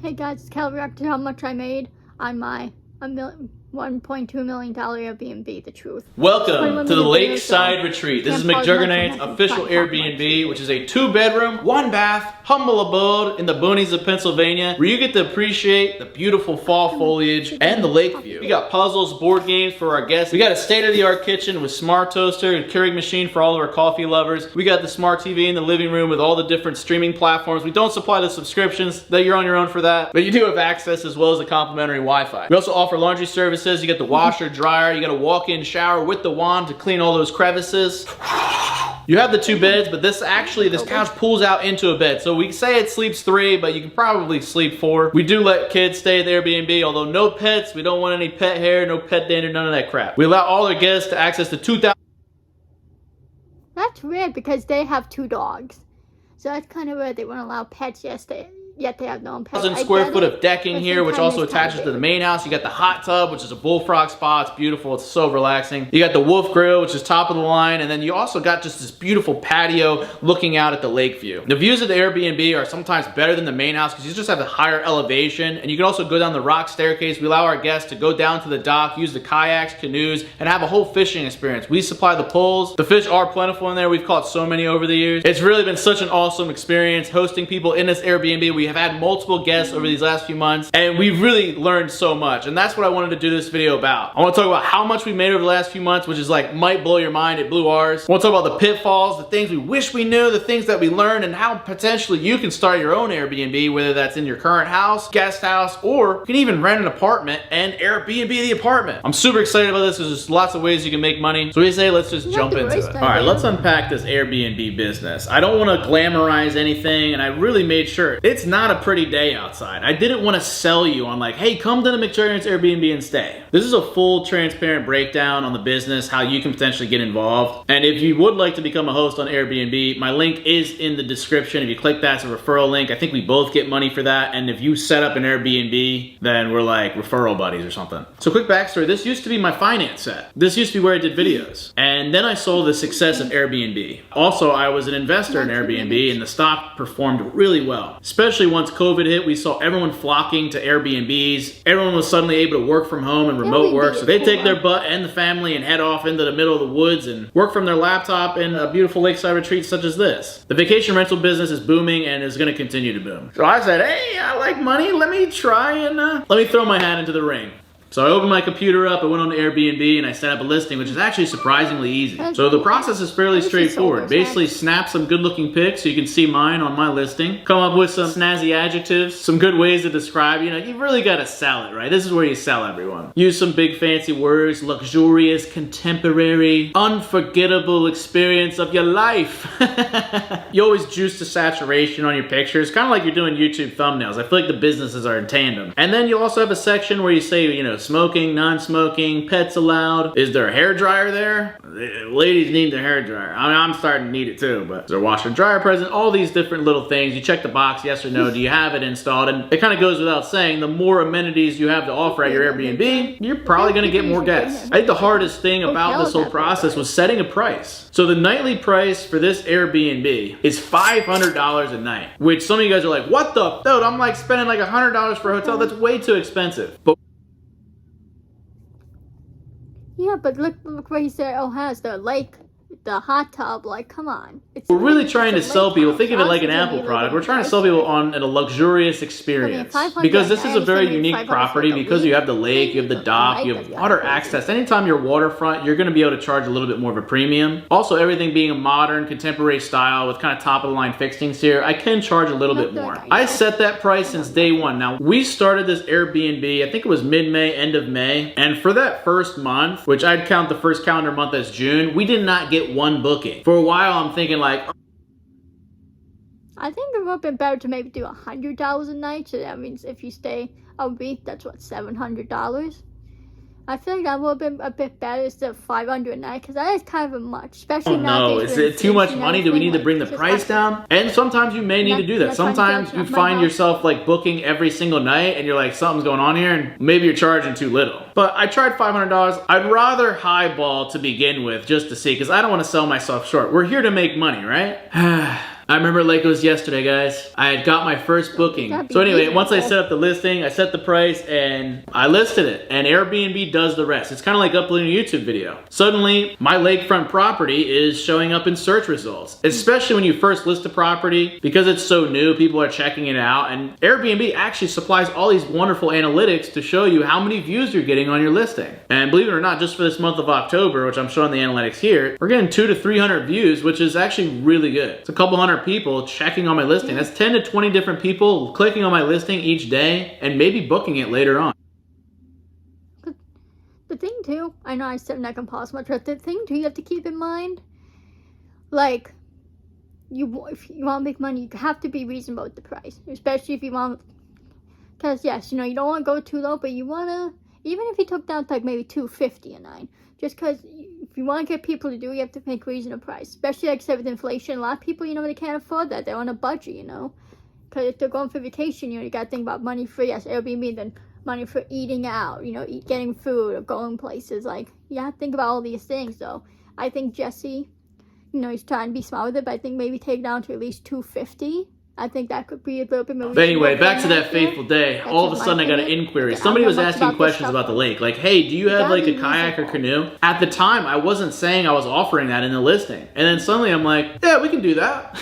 Hey guys, it's Cal reacted to how much I made on my $1.2 million Airbnb, the truth. Welcome to the Lakeside Retreat. This is McJuggernaut's official Airbnb, which is a 2-bedroom, 1-bath, humble abode in the boonies of Pennsylvania, where you get to appreciate the beautiful fall foliage and the lake view. We got puzzles, board games for our guests. We got a state-of-the-art kitchen with smart toaster and Keurig machine for all of our coffee lovers. We got the smart TV in the living room with all the different streaming platforms. We don't supply the subscriptions, that you're on your own for that, but you do have access as well as the complimentary Wi-Fi. We also offer laundry services. You get the washer, dryer, you got a walk-in shower with the wand to clean all those crevices. You have the 2 beds, but this couch pulls out into a bed. So we say it sleeps 3, but you can probably sleep 4. We do let kids stay at the Airbnb, although no pets. We don't want any pet hair, no pet dander, none of that crap. We allow all our guests to access the 2,000. That's weird because they have 2 dogs. So that's kind of weird. They won't allow pets, yet they have no own pets. 1,000 square foot of decking here, which also attaches to the main house. You got the hot tub, which is a bullfrog spa. It's beautiful. It's so relaxing. You got the Wolf Grill, which is top of the line. And then you also got just this beautiful patio looking out at the lake view. The views of the Airbnb are sometimes better than the main house because you just have a higher elevation. And you can also go down the rock staircase. We allow our guests to go down to the dock, use the kayaks, canoes, and have a whole fishing experience. We supply the poles. The fish are plentiful in there. We've caught so many over the years. It's really been such an awesome experience hosting people in this Airbnb. We have had multiple guests over these last few months, and we've really learned so much, and that's what I wanted to do this video about. I want to talk about how much we made over the last few months, which is like might blow your mind. It blew ours. I want to talk about the pitfalls, the things we wish we knew, the things that we learned, and how potentially you can start your own Airbnb, whether that's in your current house, guest house, or you can even rent an apartment and Airbnb the apartment. I'm super excited about this because there's lots of ways you can make money. So we say let's just jump into it. All right, let's unpack this Airbnb business. I don't want to glamorize anything, and I really made sure it's not a pretty day outside. I didn't want to sell you on like, hey, come to the McJuggernaut's Airbnb and stay. This is a full transparent breakdown on the business, how you can potentially get involved. And if you would like to become a host on Airbnb, my link is in the description. If you click that, it's a referral link. I think we both get money for that. And if you set up an Airbnb, then we're like referral buddies or something. So quick backstory, this used to be my finance set. This used to be where I did videos. And then I saw the success of Airbnb. Also, I was an investor in Airbnb and the stock performed really well, especially once COVID hit. We saw everyone flocking to Airbnbs. Everyone was suddenly able to work from home and remote work. So they take their butt and the family and head off into the middle of the woods and work from their laptop in a beautiful lakeside retreat such as this. The vacation rental business is booming and is going to continue to boom. So I said, hey, I like money. Let me try and let me throw my hat into the ring. So I opened my computer up, I went on to Airbnb, and I set up a listing, which is actually surprisingly easy. So the process is fairly straightforward. Basically, snap some good-looking pics so you can see mine on my listing. Come up with some snazzy adjectives, some good ways to describe. You know, you really got to sell it, right? This is where you sell everyone. Use some big fancy words, luxurious, contemporary, unforgettable experience of your life. You always juice the saturation on your pictures, kind of like you're doing YouTube thumbnails. I feel like the businesses are in tandem. And then you also have a section where you say, you know, smoking, non-smoking, pets allowed. Is there a hair dryer there? Ladies need the hair dryer. I mean, I'm starting to need it too, but is there a washer and dryer present? All these different little things. You check the box, yes or no. Do you have it installed? And it kind of goes without saying, the more amenities you have to offer at your Airbnb, you're probably going to get more guests. I think the hardest thing about this whole process was setting a price. So the nightly price for this Airbnb is $500 a night, which some of you guys are like, what the? Dude, I'm like spending like $100 for a hotel. That's way too expensive. But yeah, but look where he said, oh, has the lake, the hot tub, like, come on. We're really trying to sell people, think of it like an Apple product. We're trying to sell people on a luxurious experience. Because this is a very unique property, because you have the lake, you have the dock, you have water access. Anytime you're waterfront, you're going to be able to charge a little bit more of a premium. Also, everything being a modern, contemporary style with kind of top-of-the-line fixings here, I can charge a little bit more. I set that price since day one. Now, we started this Airbnb, I think it was mid-May, end of May, and for that first month, which I'd count the first calendar month as June, we did not get one booking. For a while, I'm thinking like, I think it would have been better to maybe do $100 a night. So that means if you stay a week, that's what, $700. I feel like that would have been a bit better instead of $500 a night, because that is kind of much, especially no, is it too much money? Do we need to bring the price down? And sometimes you may need to do that. Sometimes you find yourself like booking every single night and you're like, something's going on here, and maybe you're charging too little. But I tried $500. I'd rather highball to begin with just to see, because I don't want to sell myself short. We're here to make money, right? I remember like it was yesterday, guys. I had got my first booking. So anyway, once I set up the listing, I set the price and I listed it. And Airbnb does the rest. It's kind of like uploading a YouTube video. Suddenly, my lakefront property is showing up in search results. Especially when you first list a property, because it's so new, people are checking it out. And Airbnb actually supplies all these wonderful analytics to show you how many views you're getting on your listing. And believe it or not, just for this month of October, which I'm showing the analytics here, we're getting 200 to 300 views, which is actually really good. It's a couple hundred people checking on my listing. That's 10 to 20 different people clicking on my listing each day and maybe booking it later on. The thing too, I know I said I'm not gonna pause much, but the thing too you have to keep in mind, like, if you want to make money, you have to be reasonable with the price, especially if you want, because yes, you know, you don't want to go too low, but you want to, even if you took down to like maybe $250 a night, just because if you want to get people to do it, you have to make reasonable price, especially like I said with inflation. A lot of people, you know, they can't afford that. They're on a budget, you know, because if they're going for vacation, you know, you got to think about money for, yes, Airbnb, then money for eating out, you know, getting food or going places. Like, you have to think about all these things. So I think Jesse, you know, he's trying to be smart with it, but I think maybe take it down to at least $250. I think that could be a little bit more. But anyway, back to that fateful day. All of a sudden I got an inquiry. Somebody was asking questions about the lake. Like, hey, do you have like a kayak or canoe? At the time, I wasn't saying I was offering that in the listing. And then suddenly I'm like, yeah, we can do that.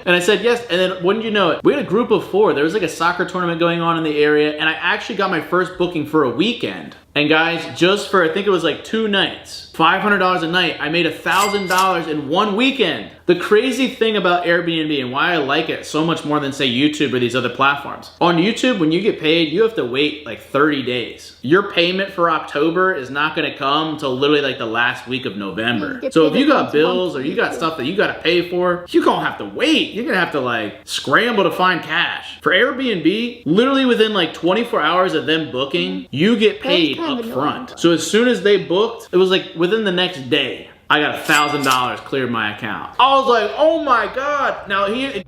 And I said yes. And then wouldn't you know it, we had a group of 4. There was like a soccer tournament going on in the area. And I actually got my first booking for a weekend. And guys, just for, I think it was like 2 nights, $500 a night, I made $1,000 in 1 weekend. The crazy thing about Airbnb and why I like it so much more than say YouTube or these other platforms. On YouTube, when you get paid, you have to wait like 30 days. Your payment for October is not gonna come until literally like the last week of November. So if you got bills or you got stuff that you gotta pay for, you're gonna have to wait. You're gonna have to like scramble to find cash. For Airbnb, literally within like 24 hours of them booking, you get paid up front. So as soon as they booked, it was like within the next day, I got $1,000 cleared my account. I was like, oh my God. Now here.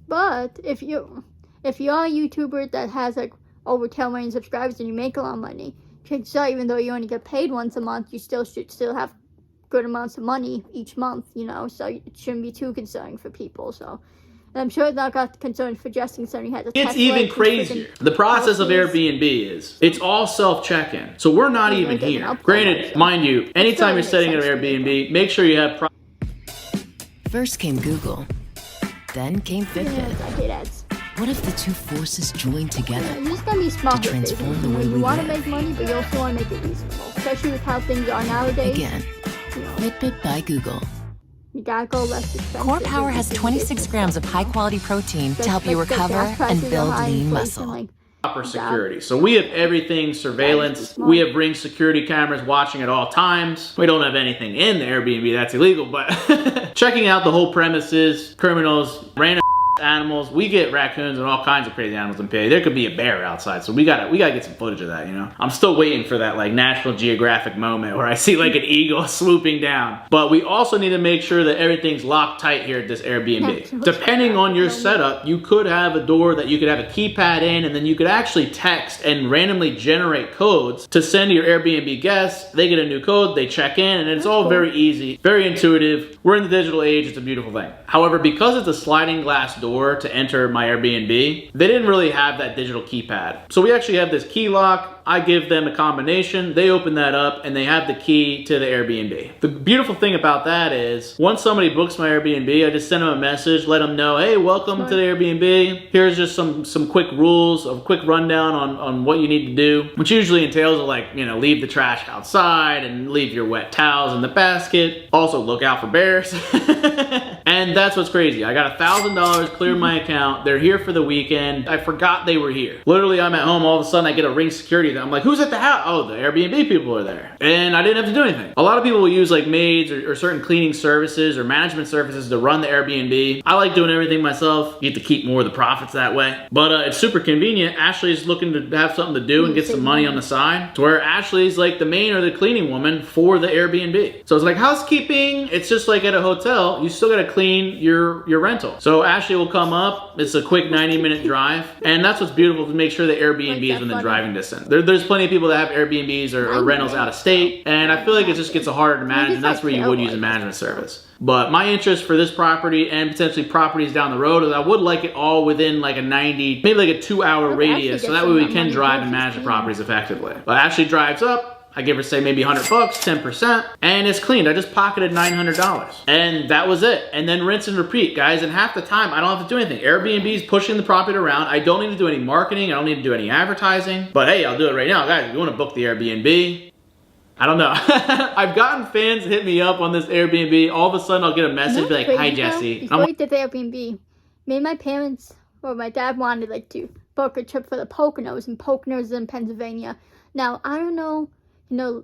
But if you're a YouTuber that has like over 10 million subscribers and you make a lot of money, chances are even though you only get paid once a month, you should still have good amounts of money each month, you know, so it shouldn't be too concerning for people. So, and I'm sure that got concerned for Justin, so he had to. It's even crazier. The process of Airbnb is, it's all self-check-in. So we're not even here. Granted, mind you, anytime you're setting up Airbnb, make sure you have. First came Google, then came Fitbit. I hate ads. What if the two forces joined together You just gotta be smart to with it. transform the way You we want to live? make money, but you also want to make it reasonable, especially with how things are nowadays. Again, You know, Fitbit by Google. you gotta go less expensive. Core Power has 26 grams of high-quality protein to help you recover and build lean muscle. Proper security. So we have everything surveillance. We have Ring security cameras watching at all times. We don't have anything in the Airbnb that's illegal, but checking out the whole premises, criminals, random animals. We get raccoons and all kinds of crazy animals in PA. There could be a bear outside, so we gotta get some footage of that, you know. I'm still waiting for that like National Geographic moment where I see like an eagle swooping down. But we also need to make sure that everything's locked tight here at this Airbnb. Depending on your setup, you could have a door that you could have a keypad in, and then you could actually text and randomly generate codes to send to your Airbnb guests. They get a new code, they check in, and it's all very easy, very intuitive. We're in the digital age, it's a beautiful thing. However, because it's a sliding glass door to enter my Airbnb, they didn't really have that digital keypad. So we actually have this key lock. I give them a combination, they open that up, and they have the key to the Airbnb. The beautiful thing about that is, once somebody books my Airbnb, I just send them a message, let them know, hey, welcome to the Airbnb. Here's just some quick rules, a quick rundown on what you need to do, which usually entails like, you know, leave the trash outside and leave your wet towels in the basket. Also look out for bears. And that's what's crazy. I got $1,000 cleared my account. They're here for the weekend. I forgot they were here. Literally, I'm at home. All of a sudden, I get a Ring security. I'm like, who's at the house? Oh, the Airbnb people are there. And I didn't have to do anything. A lot of people will use like maids or certain cleaning services or management services to run the Airbnb. I like doing everything myself. You get to keep more of the profits that way. But it's super convenient. Ashley's looking to have something to do and get some money on the side. To where Ashley's like the maid or the cleaning woman for the Airbnb. So it's like housekeeping. It's just like at a hotel. You still gotta clean your rental. So Ashley will come up. It's a quick 90-minute drive. And that's what's beautiful, to make sure the Airbnb is within driving distance. They're There's plenty of people that have Airbnbs or rentals out of state, and I feel like it just gets harder to manage, and that's where you would use a management service. But my interest for this property and potentially properties down the road is I would like it all within like a 90, maybe like a 2-hour radius, so that way we can drive and manage the properties effectively. But Ashley drives up, I give her say maybe $100, 10%, and it's cleaned. I just pocketed $900. And that was it. And then rinse and repeat, guys. And half the time, I don't have to do anything. Airbnb is pushing the property around. I don't need to do any marketing. I don't need to do any advertising. But hey, I'll do it right now. Guys, if you want to book the Airbnb, I don't know. I've gotten fans hit me up on this Airbnb. All of a sudden, I'll get a message like, hi, Jesse. Before we did the Airbnb, me and my parents, or my dad wanted like to book a trip for the Poconos, and Poconos is in Pennsylvania. Now, I don't know, you know,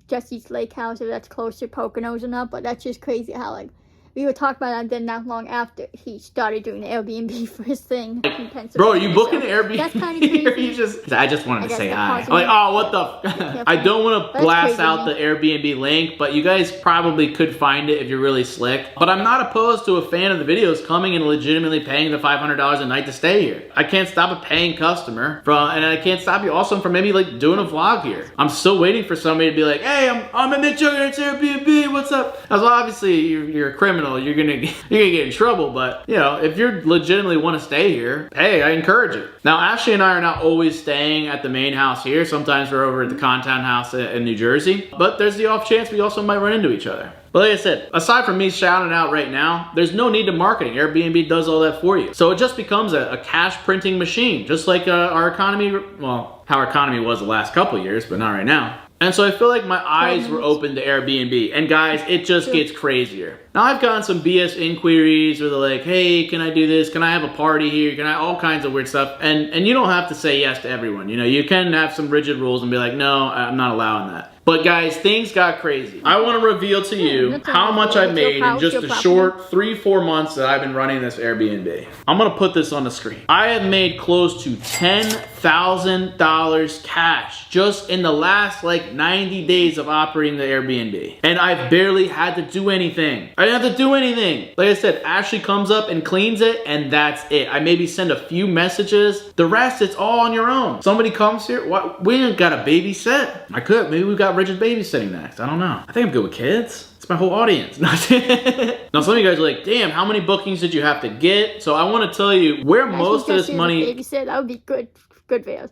Jesse's lake house, if that's close to Poconos or not, but that's just crazy how, like, we were talking about that then not long after he started doing the Airbnb for his thing in Pennsylvania. Bro, are you booking the Airbnb? That's kind of crazy. I just wanted to say hi. I'm like, oh, what the? I don't want to blast out the Airbnb link, but you guys probably could find it if you're really slick. But I'm not opposed to a fan of the videos coming and legitimately paying the $500 a night to stay here. I can't stop a paying customer and I can't stop you also from maybe like doing a vlog here. I'm still waiting for somebody to be like, hey, I'm in the Airbnb, what's up? As well, obviously you're a criminal. You're gonna get in trouble, but you know, if you legitimately want to stay here, hey, I encourage it. Now, Ashley and I are not always staying at the main house here. Sometimes we're over at the Contown house in New Jersey, but there's the off chance we also might run into each other. But like I said, aside from me shouting out right now, there's no need to marketing. Airbnb does all that for you. So it just becomes a cash printing machine, just like our economy, well, how our economy was the last couple years, but not right now. And so I feel like my eyes were open to Airbnb. And guys, it just gets crazier. Now I've gotten some BS inquiries where they're like, hey, can I do this? Can I have a party here? Can I, all kinds of weird stuff. And you don't have to say yes to everyone. You know, you can have some rigid rules and be like, no, I'm not allowing that. But guys, things got crazy. I want to reveal to you how much I've made in just a short 3-4 months that I've been running this Airbnb. I'm going to put this on the screen. I have made close to $10,000 cash just in the last like 90 days of operating the Airbnb. And I've barely had to do anything. I didn't have to do anything. Like I said, Ashley comes up and cleans it, and that's it. I maybe send a few messages. The rest, it's all on your own. Somebody comes here, what? We ain't got a babysit. I could. Maybe we got rigid babysitting next. I don't know. I think I'm good with kids. It's my whole audience. Now some of you guys are like, damn, how many bookings did you have to get? So I want to tell you where most of this money babysit, that would be good videos.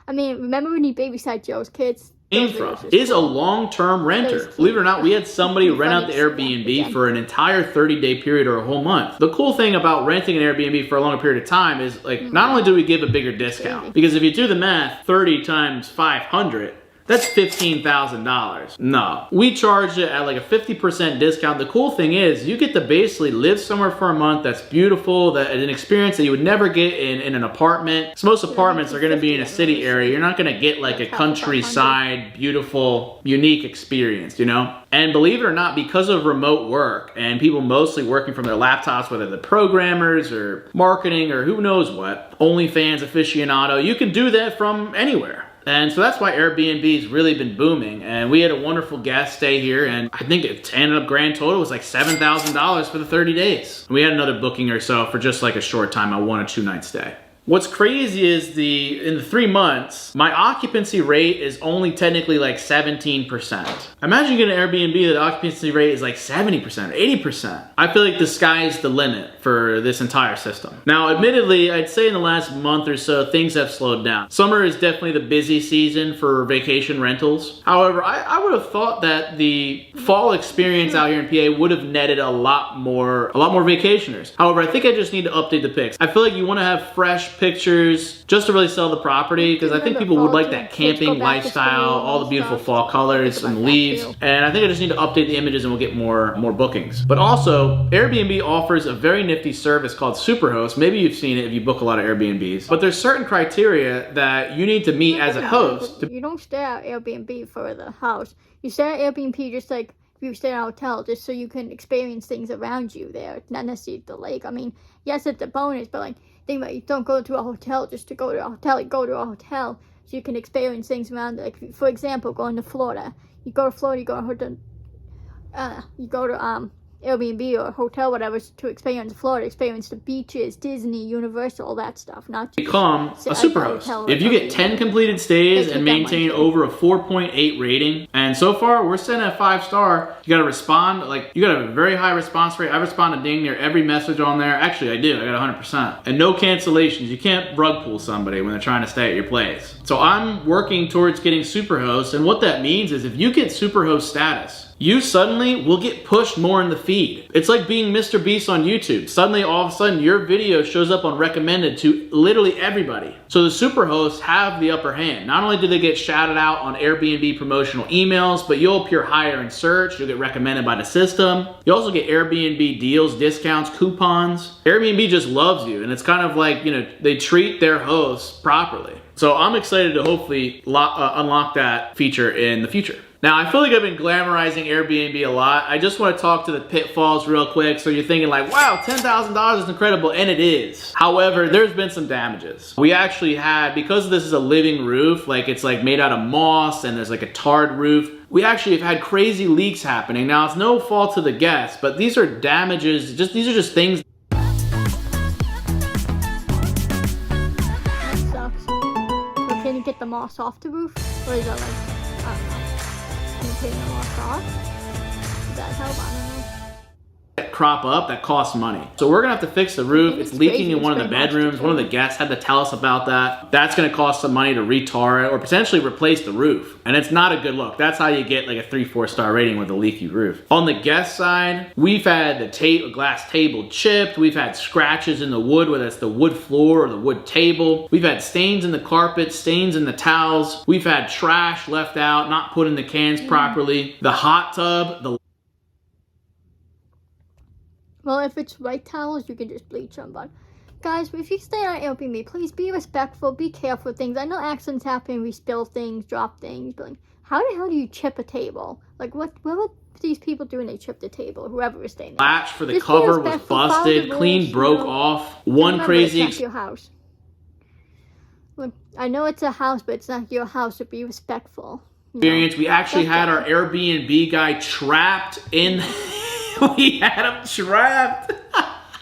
I mean, remember when you babysat Joe's kids? Came from is a long-term renter. Believe it or not, we had somebody rent out the Airbnb for an entire 30-day period or a whole month. The cool thing about renting an Airbnb for a longer period of time is, like, not only do we give a bigger discount, because if you do the math, 30 times 500, that's $15,000. No, we charge it at like a 50% discount. The cool thing is you get to basically live somewhere for a month that's beautiful, that is an experience that you would never get in an apartment. So most apartments are gonna be in a city area. You're not gonna get like a countryside, beautiful, unique experience, you know? And believe it or not, because of remote work and people mostly working from their laptops, whether they're programmers or marketing or who knows what, OnlyFans aficionado, you can do that from anywhere. And so that's why Airbnb's really been booming. And we had a wonderful guest stay here, and I think it ended up grand total was like $7,000 for the 30 days. We had another booking or so for just like a short time, a 1 or 2 night stay. What's crazy is in the 3 months, my occupancy rate is only technically like 17%. Imagine you get an Airbnb that the occupancy rate is like 70%, 80%. I feel like the sky's the limit for this entire system. Now, admittedly, I'd say in the last month or so, things have slowed down. Summer is definitely the busy season for vacation rentals. However, I would have thought that the fall experience out here in PA would have netted a lot more vacationers. However, I think I just need to update the pics. I feel like you want to have fresh pictures just to really sell the property, because I think people would like that camping lifestyle, all the beautiful fall colors and leaves. And I think I just need to update the images and we'll get more bookings. But also, Airbnb offers a very nifty service called Superhost. Maybe you've seen it if you book a lot of Airbnbs. But there's certain criteria that you need to meet as a host. You don't stay at Airbnb for the house. You stay at Airbnb just like if you stay at a hotel, just so you can experience things around you there, not necessarily the lake. I mean, yes, it's a bonus, but like, think about it, you don't go to a hotel just to go to a hotel. You go to a hotel so you can experience things around it. Like, for example, going to Florida. You go to Florida, you go to Airbnb or hotel, whatever, to experience Florida, experience the beaches, Disney, Universal, all that stuff. Not just become a superhost. If you get 10 completed stays and maintain over a 4.8 rating, and so far we're sitting at 5-star, you gotta respond, like, you gotta have a very high response rate. I respond to dang near every message on there. Actually, I do. I got 100%. And no cancellations. You can't rug pull somebody when they're trying to stay at your place. So I'm working towards getting superhost, and what that means is if you get superhost status, you suddenly will get pushed more in the feed. It's like being Mr. Beast on YouTube. Suddenly, all of a sudden, your video shows up on recommended to literally everybody. So the superhosts have the upper hand. Not only do they get shouted out on Airbnb promotional emails, but you'll appear higher in search. You'll get recommended by the system. You also get Airbnb deals, discounts, coupons. Airbnb just loves you, and it's kind of like, you know, they treat their hosts properly. So I'm excited to hopefully unlock that feature in the future. Now, I feel like I've been glamorizing Airbnb a lot. I just want to talk to the pitfalls real quick. So you're thinking like, wow, $10,000 is incredible, and it is. However, there's been some damages. We actually had, because this is a living roof, like it's like made out of moss and there's like a tarred roof, we actually have had crazy leaks happening. Now, it's no fault of the guests, but these are damages, these are just things. That sucks. But can you get the moss off the roof? Or is that like, I don't know. Can you take the moss off? Does that help? I don't know. Crop up that costs money. So we're gonna have to fix the roof. It's leaking in one of the bedrooms. One of the guests had to tell us about that. That's gonna cost some money to retar it or potentially replace the roof. And it's not a good look. That's how you get like a 3-4 star rating with a leaky roof. On the guest side, we've had the glass table chipped. We've had scratches in the wood, whether it's the wood floor or the wood table. We've had stains in the carpet, stains in the towels. We've had trash left out, not put in the cans properly. The hot tub, the Well, if it's white towels, you can just bleach them. But guys, if you stay on Airbnb, please be respectful, be careful with things. I know accidents happen, we spill things, drop things, but like, how the hell do you chip a table? Like, what would these people do when they chip the table? Whoever was staying there. Latch for the cover was busted, clean broke off. One crazy. It's not your house. Look, I know it's a house, but it's not your house. So be respectful. Experience. We actually had our Airbnb guy trapped in. We had him trapped.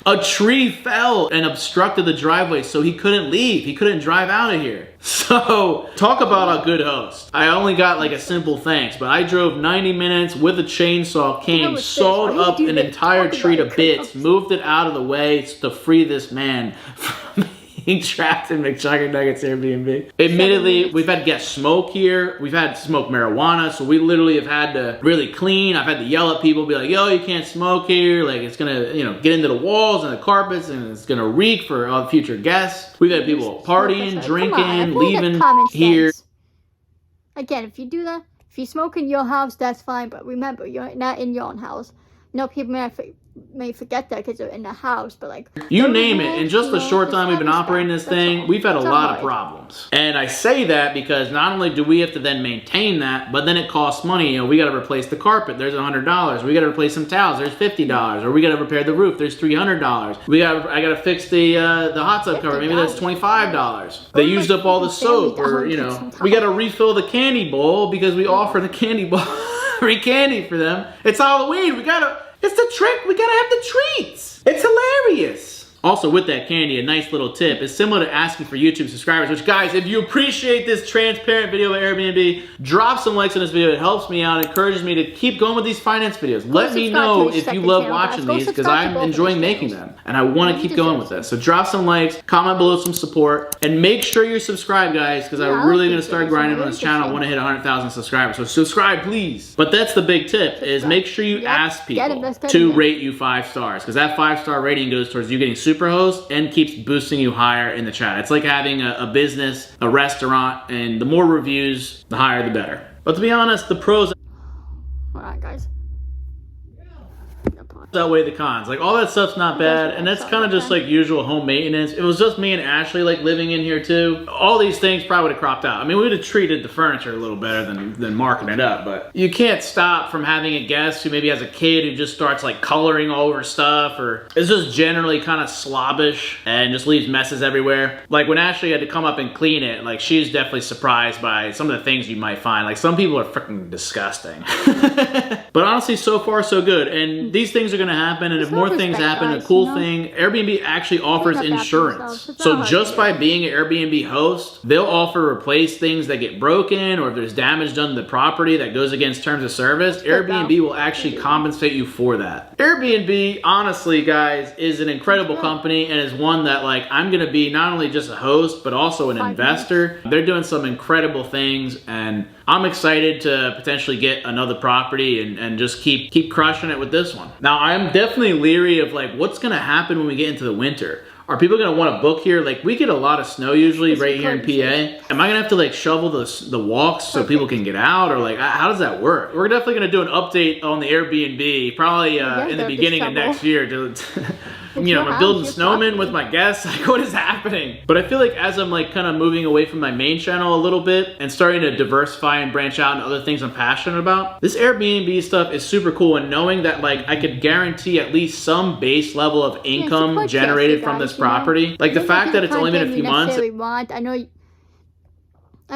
A tree fell and obstructed the driveway, so he couldn't leave. He couldn't drive out of here. So, talk about a good host. I only got like a simple thanks, but I drove 90 minutes with a chainsaw, came, sawed up an entire tree to bits, moved it out of the way to free this man from being trapped in McChuggernuggets Airbnb. Admittedly, we've had guests smoke here. We've had to smoke marijuana, so we literally have had to really clean. I've had to yell at people, be like, yo, you can't smoke here. Like, it's gonna, you know, get into the walls and the carpets, and it's gonna reek for future guests. We've had people partying, drinking, leaving here. Again, if you do that, if you smoke in your house, that's fine, but remember, you're not in your own house. No, people may forget that because they're in the house, but like, you name it, in just the short time we've been operating this thing, we've had a lot of problems. And I say that because not only do we have to then maintain that, but then it costs money. You know, we got to replace the carpet, there's $100. We got to replace some towels, there's $50. Or we got to repair the roof, there's $300. I got to fix the hot tub cover, maybe that's $25. They used up all the soap, or you know, we got to refill the candy bowl because we offer the candy bowl free candy for them. It's Halloween, it's the trick, we gotta have the treats. It's hilarious. Also, with that candy, a nice little tip is similar to asking for YouTube subscribers, which guys, if you appreciate this transparent video of Airbnb, drop some likes on this video. It helps me out, encourages me to keep going with these finance videos. Let me know if you love watching these, because I'm enjoying making them and I want to keep going with this. So drop some likes, comment below some support, and make sure you're subscribed, guys, because I'm really going to start grinding on this channel. I want to hit 100,000 subscribers. So subscribe, please. But that's the big tip, is make sure you ask people to rate you 5 stars, because that 5-star rating goes towards you getting Superhost and keeps boosting you higher in the chat. It's like having a business, a restaurant, and the more reviews, the higher the better. But to be honest, the pros alright, guys. outweigh the cons. Like, all that stuff's not bad, and that's kind of just like usual home maintenance. It was just me and Ashley like living in here too. All these things probably would have cropped out. I mean, we would have treated the furniture a little better than marking it up, but you can't stop from having a guest who maybe has a kid who just starts like coloring all over stuff, or is just generally kind of slobbish and just leaves messes everywhere. Like when Ashley had to come up and clean it, like she was definitely surprised by some of the things you might find. Like some people are freaking disgusting. But honestly, so far so good, and these things are gonna going to happen, and if more always things bad happen, a guys, cool you know? thing, Airbnb actually offers not bad for insurance. themselves. It's So not hard just to by do. being an Airbnb host, they'll offer to replace things that get broken, or if there's damage done to the property that goes against terms of service, Airbnb will actually compensate you for that. Airbnb, honestly, guys, is an incredible company, and is one that, like, I'm going to be not only just a host, but also an investor. They're doing some incredible things, and I'm excited to potentially get another property and just keep crushing it with this one. Now, I'm definitely leery of, like, what's going to happen when we get into the winter. Are people going to want to book here? Like, we get a lot of snow usually right here in PA. Am I going to have to, like, shovel the walks so people can get out? Or, like, how does that work? We're definitely going to do an update on the Airbnb probably in the beginning of next year. You know, I'm building snowmen with my guests. Like, what is happening? But I feel like as I'm, like, kind of moving away from my main channel a little bit and starting to diversify and branch out into other things I'm passionate about, this Airbnb stuff is super cool. And knowing that, like, I could guarantee at least some base level of income generated from this property. Like, the fact that it's only been a few months. I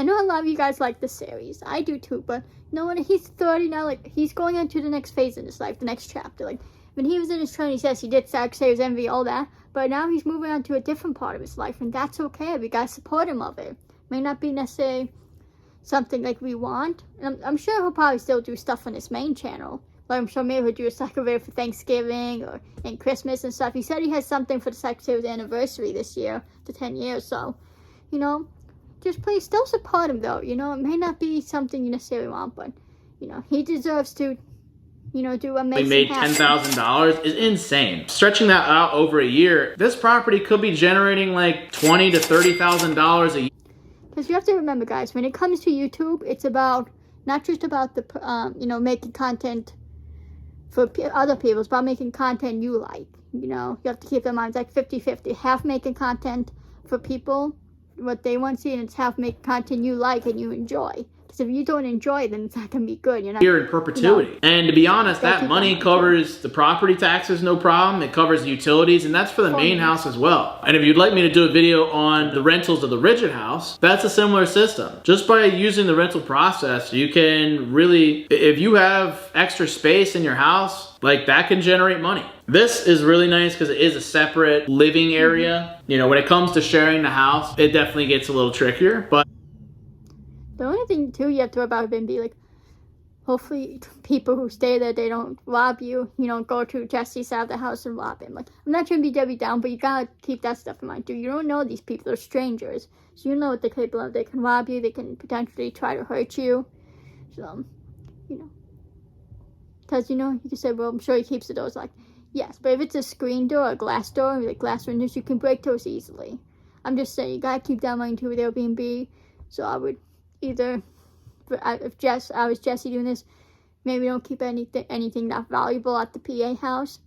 know a lot of you guys like the series. I do too, but you know, when he's 30 now, like, he's going into the next phase in his life, the next chapter. Like, when he was in his 20s, yes, he did sex, envy, all that, but now he's moving on to a different part of his life, and that's okay. We gotta support him of it. May not be necessarily something like we want. And I'm sure he'll probably still do stuff on his main channel. Like, I'm sure maybe he'll do a second video for Thanksgiving or and Christmas and stuff. He said he has something for the Secretary's anniversary this year, the 10 years. So, you know, just please still support him though. You know, it may not be something you necessarily want, but you know, he deserves to, you know, do amazing. We made $10,000 is insane. Stretching that out over a year, this property could be generating like $20,000 to $30,000 a year. Because you have to remember, guys, when it comes to YouTube, it's about not just about the you know, making content for other people. It's about making content you like. You know, you have to keep in mind it's like 50-50. Half making content for people, what they want to see, and it's half making content you like and you enjoy. Because if you don't enjoy it, then it's not going to be good. You're not here in perpetuity. You know, and to be honest, that money covers the property taxes, no problem. It covers the utilities, and that's for the main house as well. And if you'd like me to do a video on the rentals of the rigid house, that's a similar system. Just by using the rental process, you can really, if you have extra space in your house, like, that can generate money. This is really nice because it is a separate living area. You know, when it comes to sharing the house, it definitely gets a little trickier, but the only thing too you have to worry about would be, like, hopefully people who stay there, they don't rob you. You don't go to Jesse's side of the house and rob him. Like, I'm not trying to be Debbie down, but you gotta keep that stuff in mind too. You don't know these people, they're strangers. So you know what they're capable of. They can rob you, they can potentially try to hurt you. So, you know. Because, you know, you can say, well, I'm sure he keeps the doors locked. Yes, but if it's a screen door or a glass door, like glass windows, you can break those easily. I'm just saying, you gotta keep that in mind too with Airbnb. So I would either, if I was Jesse doing this, maybe don't keep anything that valuable at the PA house,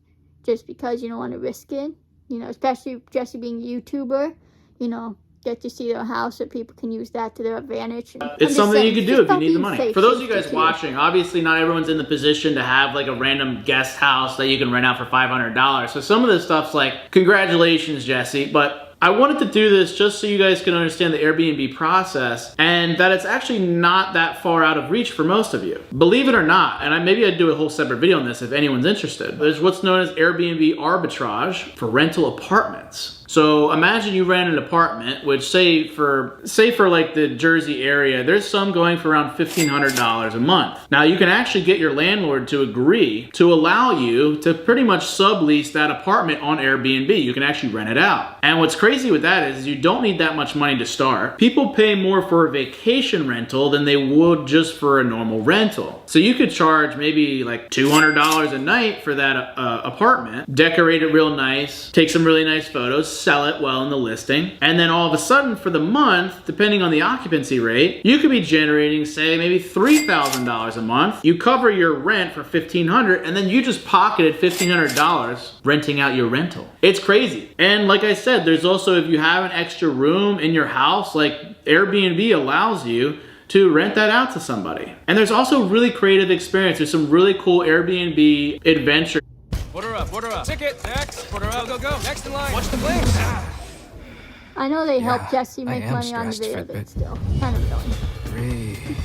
just because you don't want to risk it. You know, especially Jesse being a YouTuber, you know, get to see their house so people can use that to their advantage. It's something you could do if you need the money. For those of you guys watching, obviously not everyone's in the position to have like a random guest house that you can rent out for $500. So some of this stuff's like, congratulations, Jesse, but I wanted to do this just so you guys can understand the Airbnb process and that it's actually not that far out of reach for most of you. Believe it or not, and maybe I'd do a whole separate video on this if anyone's interested. There's what's known as Airbnb arbitrage for rental apartments. So imagine you rent an apartment, which say for like the Jersey area, there's some going for around $1,500 a month. Now you can actually get your landlord to agree to allow you to pretty much sublease that apartment on Airbnb. You can actually rent it out. And what's crazy with that is you don't need that much money to start. People pay more for a vacation rental than they would just for a normal rental. So you could charge maybe like $200 a night for that apartment, decorate it real nice, take some really nice photos, sell it well in the listing, and then all of a sudden for the month, depending on the occupancy rate, you could be generating, say, maybe $3,000 a month. You cover your rent for $1,500, and then you just pocketed $1,500 renting out your rental. It's crazy. And like I said, there's also, if you have an extra room in your house, like Airbnb allows you to rent that out to somebody. And there's also really creative experience. There's some really cool Airbnb adventure. Order up, order up. Ticket, next. Order up, go, go. Next in line. Watch the blinks. I know they help Jesse make money on the video, but still, kind of annoying. Breathe.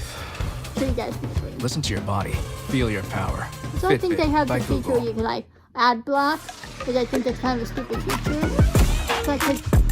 So you guys can breathe. Listen to your body. Feel your power. So I think they have the feature where you can, like, ad block, because I think that's kind of a stupid feature. But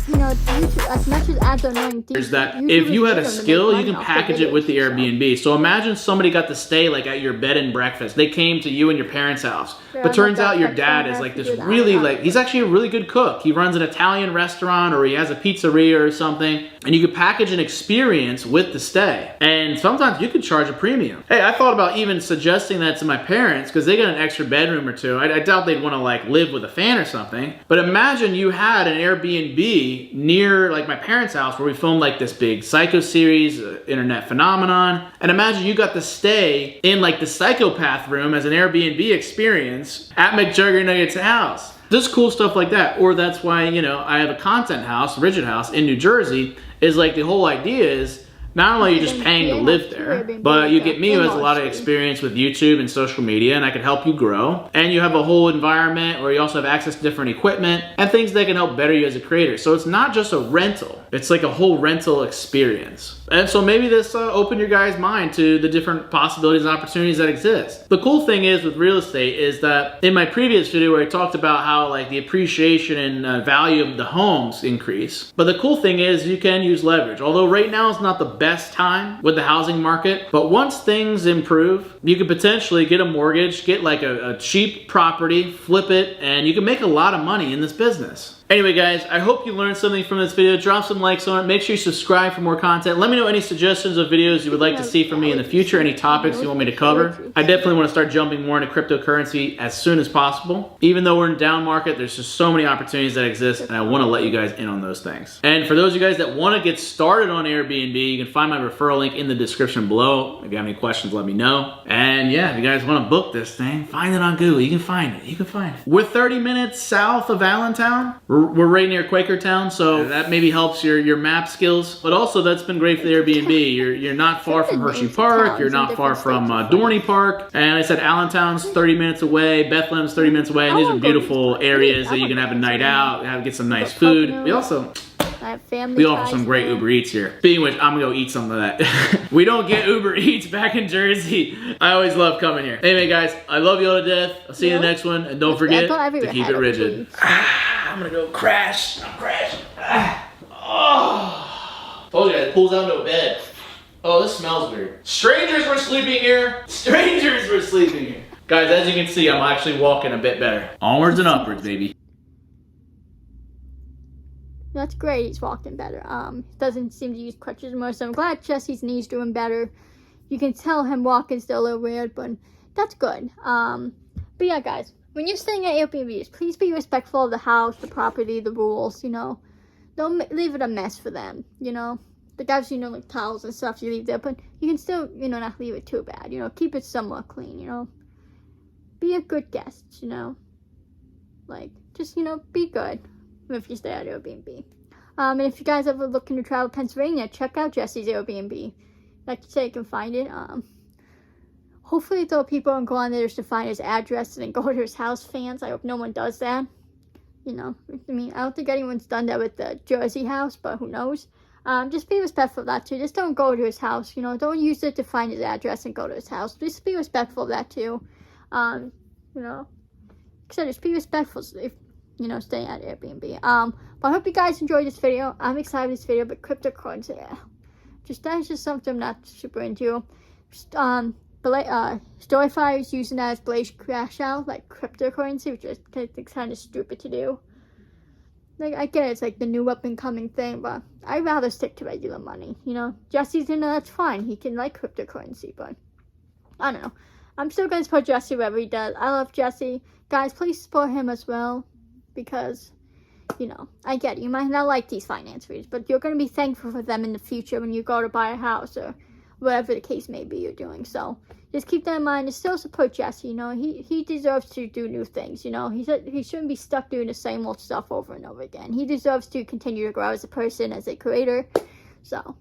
you know, YouTube, as much as ads are annoying, there's that if you had a skill, you can package it with the Airbnb. So imagine somebody got to stay like at your bed and breakfast. They came to you and your parents' house. But turns out your dad is like this really he's actually a really good cook. He runs an Italian restaurant or he has a pizzeria or something. And you could package an experience with the stay. And sometimes you could charge a premium. Hey, I thought about even suggesting that to my parents because they got an extra bedroom or two. I doubt they'd want to like live with a fan or something. But imagine you had an Airbnb near like my parents' house where we filmed like this big Psycho series, internet phenomenon. And imagine you got to stay in like the psychopath room as an Airbnb experience at McJuggerNugget's house. Just cool stuff like that. Or that's why, you know, I have a content house, Rigid House in New Jersey, is like the whole idea is not only are you just paying to live there, but you get me who has a lot of experience with YouTube and social media, and I can help you grow. And you have a whole environment where you also have access to different equipment and things that can help better you as a creator. So it's not just a rental. It's like a whole rental experience. And so maybe this opened your guys' mind to the different possibilities and opportunities that exist. The cool thing is with real estate is that in my previous video where I talked about how like the appreciation and value of the homes increase. But the cool thing is you can use leverage. Although right now is not the best time with the housing market, but once things improve, you could potentially get a mortgage, get like a cheap property, flip it, and you can make a lot of money in this business. Anyway guys, I hope you learned something from this video. Drop some likes on it. Make sure you subscribe for more content. Let me know any suggestions of videos you would like to see from me in the future, any topics you want me to cover. I definitely want to start jumping more into cryptocurrency as soon as possible. Even though we're in down market, there's just so many opportunities that exist, and I want to let you guys in on those things. And for those of you guys that want to get started on Airbnb, you can find my referral link in the description below. If you have any questions, let me know. And yeah, if you guys want to book this thing, find it on Google. You can find it. You can find it. We're 30 minutes south of Allentown. We're right near Quakertown, so that maybe helps your map skills. But also, that's been great for the Airbnb. You're not far from Hershey Park. You're not far from Dorney Park. And I said Allentown's 30 minutes away. Bethlehem's 30 minutes away. And these are beautiful areas that you can have a night out, get some nice food. We also offer some great Uber Eats here. Speaking of which, I'm gonna go eat some of that. We don't get Uber Eats back in Jersey. I always love coming here. Anyway, guys, I love you all to death. I'll see you in the next one. And don't forget to keep it rigid. I'm gonna go crash. I'm crashing. Oh. Told you guys, it pulls out into a bed. Oh, this smells weird. Strangers were sleeping here. Strangers were sleeping here. Guys, as you can see, I'm actually walking a bit better. Onwards and upwards, baby. That's great, he's walking better. Doesn't seem to use crutches more, so I'm glad Jesse's knee's doing better. You can tell him walking's still a little weird, but that's good. But yeah, guys, when you're staying at Airbnbs, please be respectful of the house, the property, the rules, you know. Don't leave it a mess for them, you know. The guys, you know, like towels and stuff you leave there, but you can still, you know, not leave it too bad, you know. Keep it somewhat clean, you know. Be a good guest, you know. Like, just, you know, be good if you stay at Airbnb. And if you guys ever looking to travel to Pennsylvania, check out Jesse's Airbnb. Like I say, you can find it. Hopefully, though, people don't go on there just to find his address and then go to his house, fans. I hope no one does that. You know, I mean, I don't think anyone's done that with the Jersey house, but who knows? Just be respectful of that, too. Just don't go to his house, you know. Don't use it to find his address and go to his house. Just be respectful of that, too. You know, so just be respectful if, you know, staying at Airbnb. But I hope you guys enjoyed this video. I'm excited with this video, but cryptocurrency, yeah. That's just something I'm not super into. Storyfire is using that as Blaze Crash Out, like cryptocurrency, which is kind of stupid to do. Like, I get it, it's like the new up and coming thing, but I'd rather stick to regular money, you know. Jesse's in there, that's fine. He can like cryptocurrency, but I don't know. I'm still going to support Jesse wherever he does. I love Jesse. Guys, please support him as well, because, you know, I get it. You might not like these finance videos, but you're going to be thankful for them in the future when you go to buy a house or whatever the case may be you're doing. So just keep that in mind and still support Jesse. You know, he deserves to do new things. You know, he shouldn't be stuck doing the same old stuff over and over again. He deserves to continue to grow as a person, as a creator. So,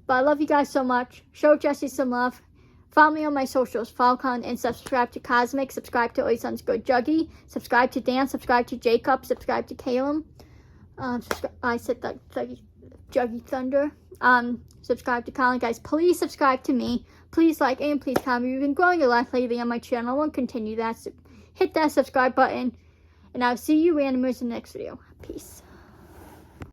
but I love you guys so much. Show Jesse some love. Follow me on my socials, follow Colin, and subscribe to Cosmic, subscribe to Always Sun's Good Juggy, subscribe to Dan, subscribe to Jacob, subscribe to Caleb. I said that Juggy Thunder. Subscribe to Colin, guys. Please subscribe to me. Please like and please comment. We've been growing a lot lately on my channel. I want to continue that. So hit that subscribe button. And I'll see you randomers in the next video. Peace.